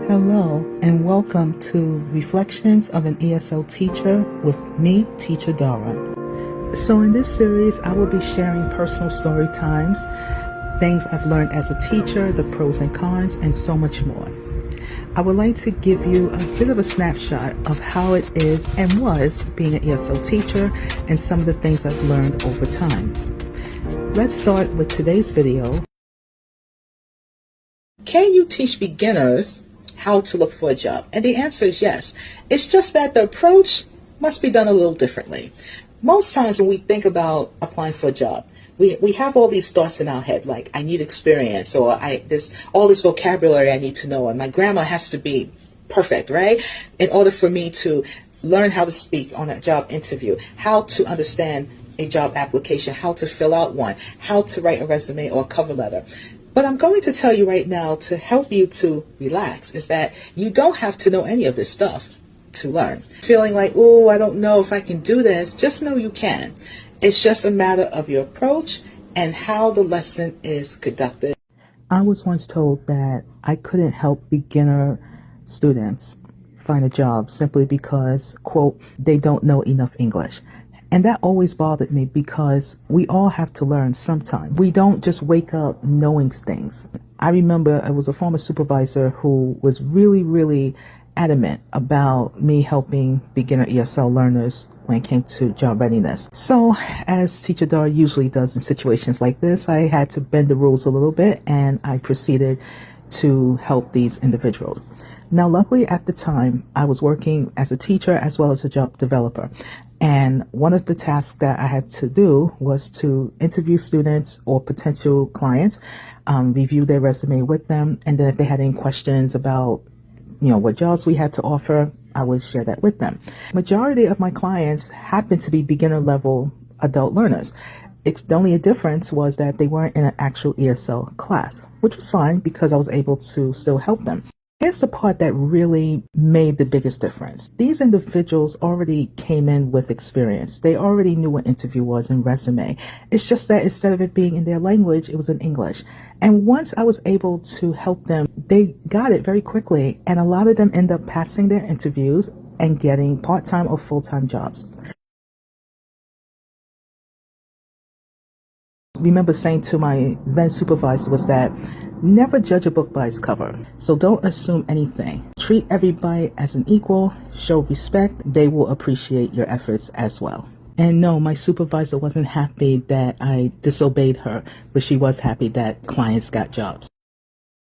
Hello and welcome to Reflections of an ESL Teacher with me, Teacher Dara. So in this series, I will be sharing personal story times, things I've learned as a teacher, the pros and cons, and so much more. I would like to give you a bit of a snapshot of how it is and was being an ESL teacher and some of the things I've learned over time. Let's start with today's video. Can you teach beginners how to look for a job? And the answer is yes. It's just that the approach must be done a little differently. Most times when we think about applying for a job, we have all these thoughts in our head, like I need experience, or all this vocabulary I need to know, and my grammar has to be perfect, right? In order for me to learn how to speak on a job interview, how to understand a job application, how to fill out one, how to write a resume or a cover letter. But I'm going to tell you right now to help you to relax is that you don't have to know any of this stuff to learn. Feeling like, oh, I don't know if I can do this, just know you can. It's just a matter of your approach and how the lesson is conducted. I was once told that I couldn't help beginner students find a job simply because, quote, they don't know enough English. And that always bothered me because we all have to learn sometime. We don't just wake up knowing things. I remember I was a former supervisor who was really adamant about me helping beginner ESL learners when it came to job readiness. So as Teacher Dara usually does in situations like this, I had to bend the rules a little bit and I proceeded to help these individuals. Now, luckily at the time, I was working as a teacher as well as a job developer. And one of the tasks that I had to do was to interview students or potential clients, review their resume with them, and then if they had any questions about, what jobs we had to offer, I would share that with them. Majority of my clients happened to be beginner level adult learners. The only difference was that they weren't in an actual ESL class, which was fine because I was able to still help them. Here's the part that really made the biggest difference. These individuals already came in with experience. They already knew what interview was and resume. It's just that instead of it being in their language, it was in English. And once I was able to help them, they got it very quickly. And a lot of them end up passing their interviews and getting part-time or full-time jobs. Remember saying to my then supervisor was that never judge a book by its cover. So don't assume anything. Treat everybody as an equal, show respect. They will appreciate your efforts as well. And no, my supervisor wasn't happy that I disobeyed her, but she was happy that clients got jobs.